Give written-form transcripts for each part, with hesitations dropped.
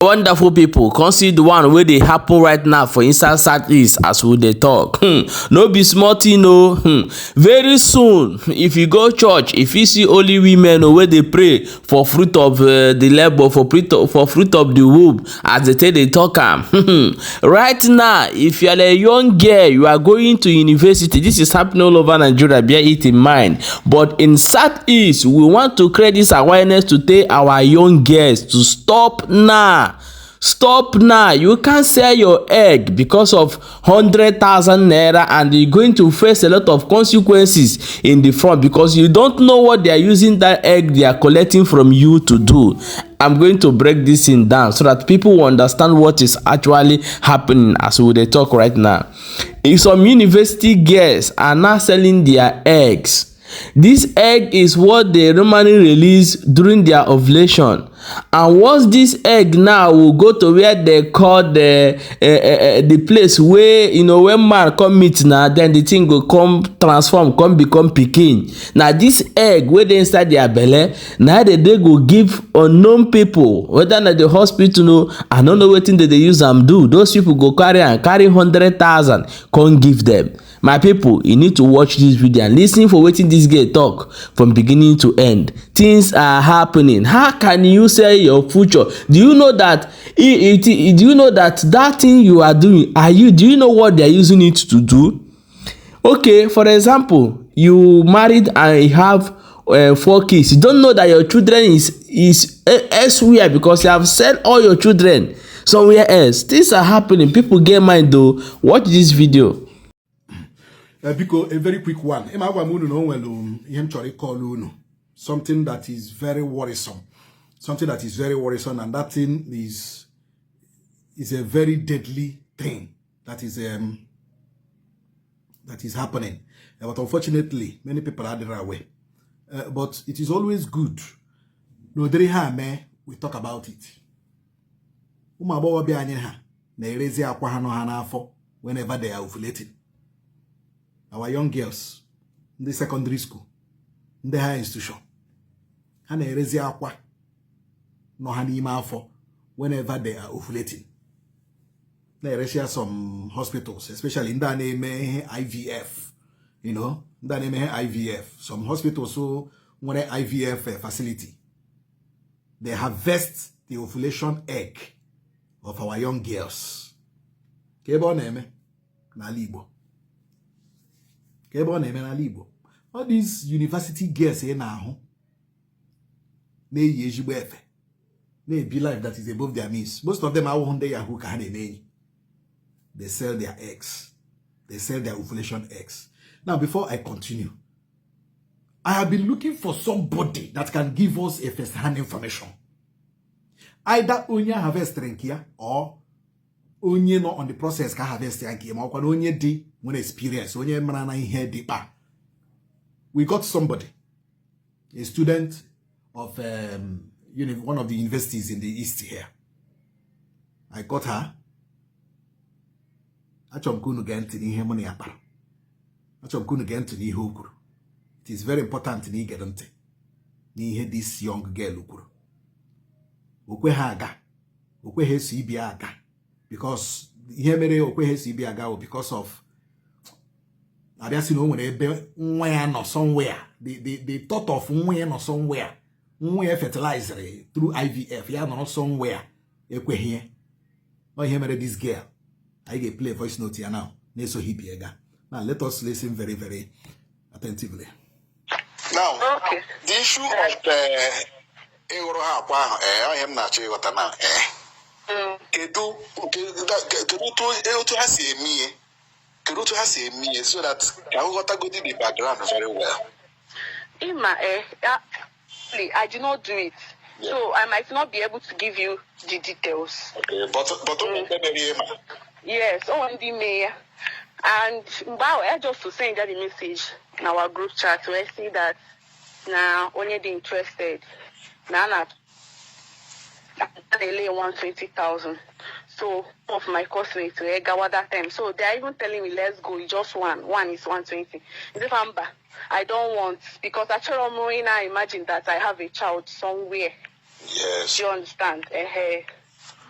Wonderful people, come see the one where they happen right now for inside Southeast as we dey talk. No be small thing o. Very soon, if you go church, if you see only women where they pray for fruit of the labor, for fruit of the womb, as they say they talk am. Right now, if you are a young girl, you are going to university. This is happening all over Nigeria. Bear it in mind. But in Southeast, we want to create this awareness to tell our young girls to stop now. Stop now. You can't sell your egg because of 100,000 naira, and you're going to face a lot of consequences in the front because you don't know what they are using that egg they are collecting from you to do. I'm going to break this thing down so that people will understand what is actually happening as we dey talk right now. If some university girls are now selling their eggs, this egg is what they normally release during their ovulation, and once this egg now will go to where they call the place where, you know, when man come meet now, then the thing go come transform, come become pikin. Now this egg wey dey inside their belle, now they go give unknown people, whether na the hospital, no, I don't know wetin they use am do. Those people go carry 100,000 come give them. My people, you need to watch this video and listen for wetin this girl talk from beginning to end. Things are happening. How can you sell your future? Do you know that do you know that thing you are doing, do you know what they are using it to do? Okay, for example, you married and you have 4 kids. You don't know that your children is elsewhere because you have sent all your children somewhere else. Things are happening. People get mind though. Watch this video. Because a very quick one. Something that is very worrisome. Something that is very worrisome, and that thing is a very deadly thing that is happening. But unfortunately, many people are there away. But it is always good. No, we talk about it. Whenever they are ovulating. Our young girls in the secondary school, in the higher institution, and they raise aqua no hanima for whenever they are ovulating. They raise some hospitals, especially in the name IVF, you know, in the name IVF. Some hospitals so want an IVF facility. They harvest the ovulation egg of our young girls. Kebo name na libo. All these university girls here now, they be life that is above their means. Most of them are one day who can they sell their eggs. They sell their ovulation eggs. Now, before I continue, I have been looking for somebody that can give us a first-hand information. Either onye harvest renkia or onye not on the process can harvest renkia. Ma onye di when experience onye manana here deeper. We got somebody, a student of one of the universities in the East here. I got her. It is very important to get this young girl. Because because of I just know when they somewhere. The thought of no somewhere. Fertilizer through IVF. Yeah, not somewhere. Here. Oh, here this girl. I get play voice note here now. Neso hibiega. Now let us listen very, very attentively. Now, okay. The issue of I am not sure what now. Kedu has a me so that I got to go to the background very well. I did not do it, yeah. So I might not be able to give you the details. Okay, but yes, on the mayor, and wow, I just to send that the message in our group chat where I see that now only the interested now they lay 120,000. So of my classmates to Egawa that time. So they are even telling me let's go. It's just one. One is 120. If I don't want because actually I imagine that I have a child somewhere. Yes. Do you understand?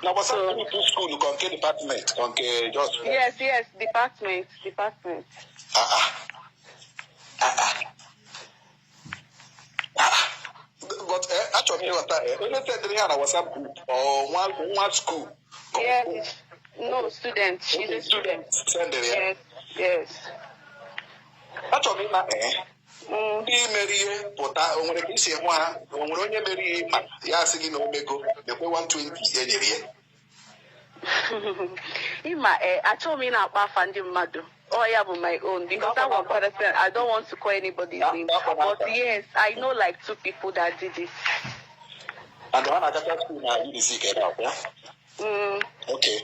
Now, what's happening to school? You can department, okay, just. Yes, department. But actually, what only said I was up or one school. Yes, no student. She's a student. Yes. Actually, ndị merie pụta onwere ka isi hụ ha onwere onye merie ma ya asị gị na omego ekwe 120 enyere ya Ima achọghị m na-akpa afa ndị mmadụ. Oh, yeah, but my own because that one person I don't want to call anybody's name. But yes, I know like 2 people that did it. And one other school now you see get out, yeah? Okay.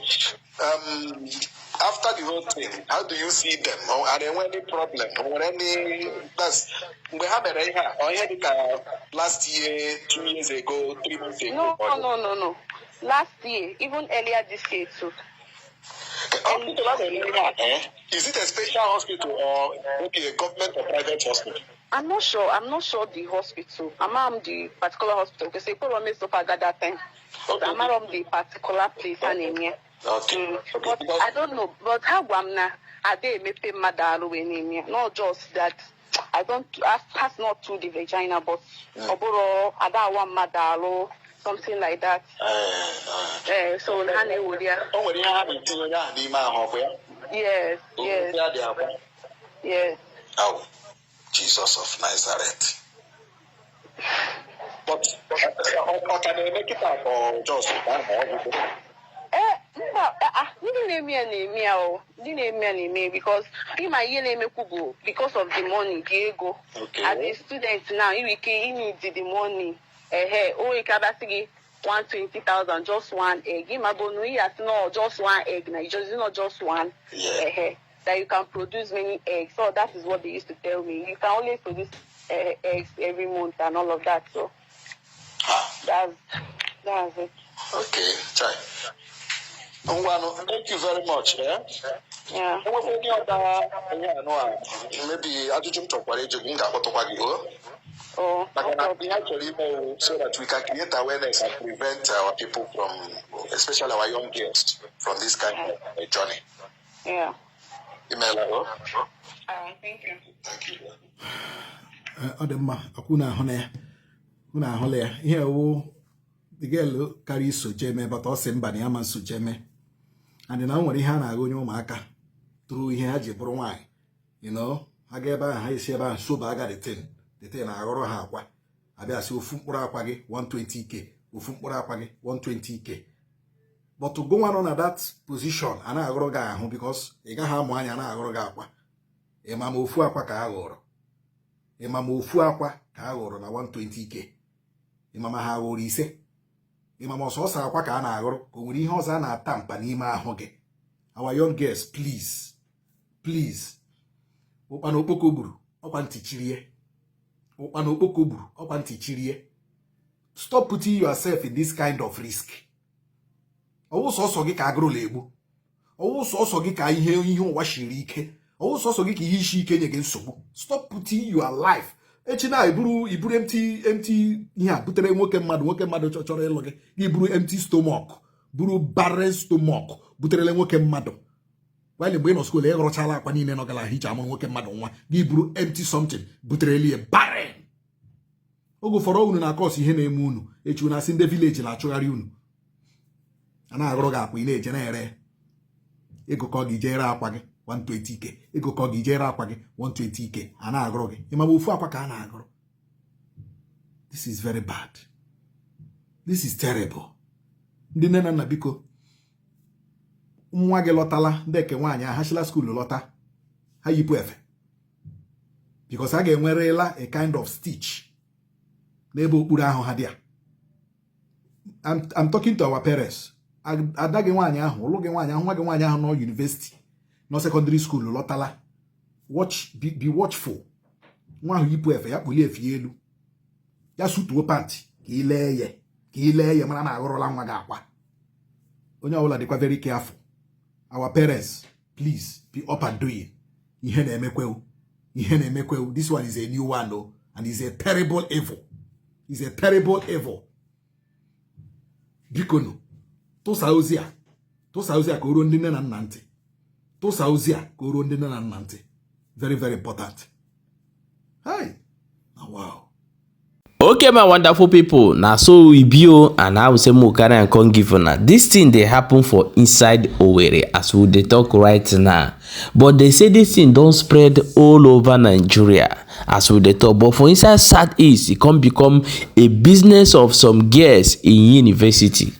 After the whole thing, how do you see them? Or are there any problem? Or any that's we have a last year, 2 years ago, 3 months ago? No. Last year, even earlier this year too. Is it a special hospital or maybe a government or private hospital? I'm not sure the hospital. I'm the particular hospital because they put on me so far that time. Okay. I'm on the particular place and Okay. But I don't know. But how are they making madalu in not just that I don't that's not through the vagina, but oboro ada one madalu, something like that. So yes. Oh, Jesus of Nazareth. But can they make it up or just because because of the money, Diego. Okay. As a student now, he needs the money. You can 120,000, just one egg. Just one egg. Now, it's not just one. Yeah. That you can produce many eggs. So that is what they used to tell me. You can only produce eggs every month and all of that. So that's it. Okay, try. Thank you very much. Yeah. Maybe I just talk about it. Oh, So that we can create awareness and prevent our people from, especially our young girls, from this kind of journey. Yeah. Email her. Thank you. Thank you. Odemma, akuna hone ya. Here wo the girl carry so jeme, but also mbani ama so jeme. And na nwere ihe a na-agụ onye ụmụaka through ihe ha ji bụrụ nwanyị. You know, ha ga ebe ha isi ebe so ba ga the thing na-aghọrọ ha akwa. Abịa si ofu mkpụrụ akwa gị 120k, ofu mkpụrụ akwa gị 120k. But to go on that position, I na-aghọrọ gị ahụ because ị gaghị amụ anya na-aghọrọ gị akwa. Ịma ma ofu akwa ka aghọrọ. Ịma ma ofu akwa ka aghọrọ na 120k. Ịma ma ha aghọrọ ise. Ịma ma ọsọsọ akwa ka a na-aghọrọ ka o nwere ihe ọzọ a na-ata mpa n'ime ahụ gị. Our young girls, please. Ụkpana okpoko gburu, ọkwa ntị chirie. Ụkpana okpoko gburu, ọkwa ntị chirie. Stop putting yourself in this kind of risk. Ọwụ sọsọ gị ka agụrụ na-egbu. Ọwụ sọsọ gị ka ihe ụwa shiri ike. Ọwụ sọsọ gị ka ihe isi ike nye gị nsogbu. Stop putting your life. Echi na iburu empty ihe a butere nwoke mmadụ chọrọ ịlụ gị. Gị buru empty stomach, buru barren stomach buterele nwoke mmadụ. While mgbe nọ school ịghọrọchala akwa niile nọ gala hicha amụ nwoke mmadụ nwa. Gị buru empty something buterele barren. Ogo fọrọ unu na course ihe na-eme unu. Echi unu asị ndị village na-achụgharị unu. Ana agụrụ gị akwa ị na-eje na-ere. Ego ka ọ gị jere akwa gị 120k. Ego ka ọ gị jere akwa gị 120k. Ana agụrụ gị. Ịma ma ofu akwa ka a na-agụrụ. This is very bad. This is terrible. Ndị nne na nna biko nwa gị lọtala ndị eke nwaanyị ahachila school lọta ha yipu efe because ha ga-enwerela a kind of stitch n'ebe okpuru ahụ ha dị a. I'm talking to our parents. Ada gị nwaanyị ahụ ụlụ gị nwaanyị ahụ nwa gị nwaanyị ahụ nọ university nọ secondary school lọtala be watchful. Nwa ahụ yipu efe ya kpulie efe elu ya sutuo panty ka ile ye mara na aghọrọla nwa gị akwa. Onye ọbụla dịkwa very careful. Our parents, please be up and doing. Ihe na-emekwe. This one is a new one, though, and it's a terrible evil. It's a terrible evil. Bikono, tụsa ozi a ka o ruo ndị nne na nna ntị. Tụsa ozi a ka o ruo ndị nne na nna ntị. Very, very important. Hey, oh, wow. Okay, my wonderful people. Now, so we be and I will say more carry and come give now. This thing they happen for inside Owerri as we they talk right now. But they say this thing don't spread all over Nigeria as we they talk. But for inside Southeast, it can become a business of some girls in university.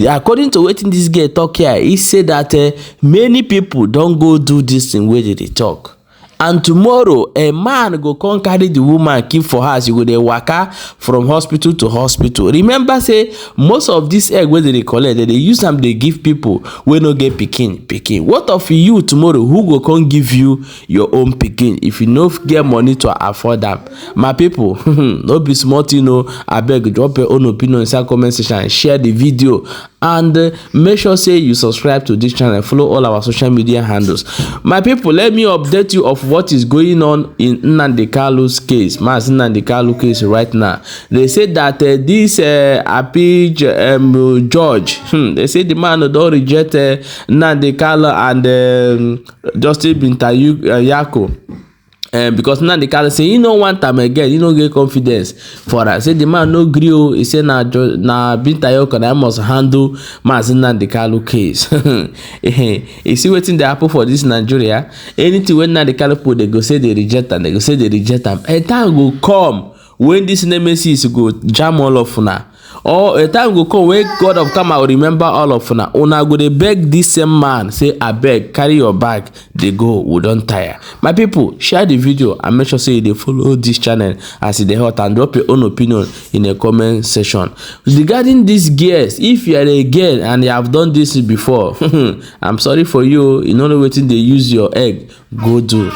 According to what this girl talk here, he said that many people don't go do this thing where they talk. And tomorrow, a man go come carry the woman keep for her. She go dey waka from hospital to hospital. Remember, say most of this egg where they collect, they use them. They give people wey no get pikin. What of you tomorrow? Who go come give you your own pikin if you no get money to afford them? My people, no be smart, you know. I beg, drop your own opinion inside comment section and share the video. And make sure say you subscribe to this channel, follow all our social media handles. My people, let me update you of what is going on in Nnamdi Kalu's case. Mas Nnamdi Kalu case right now. They say that this appeal judge, they say the man don't reject Nnamdi Kalu and Justice Binta Yako. Because now the Kalu say he no want time again, he no get confidence for that. Say the man no gree. He say na Binta Yoko na must handle Nnamdi Kalu case. You see wetin dey happen for this Nigeria. Anything when Nnamdi Kalu put, they go say they reject am. They go say they reject am. A time go come when this nemesis go jam all of una. Or a time go come where God of come will remember all of una. Una go dey beg this same man, say abeg carry your bag, they go, we don't tire. My people, share the video and make sure say they follow this channel as it dey hot, and drop your own opinion in the comment section. Regarding these girls, if you are a girl and you have done this before, I'm sorry for you. You know wetin they use your egg go do.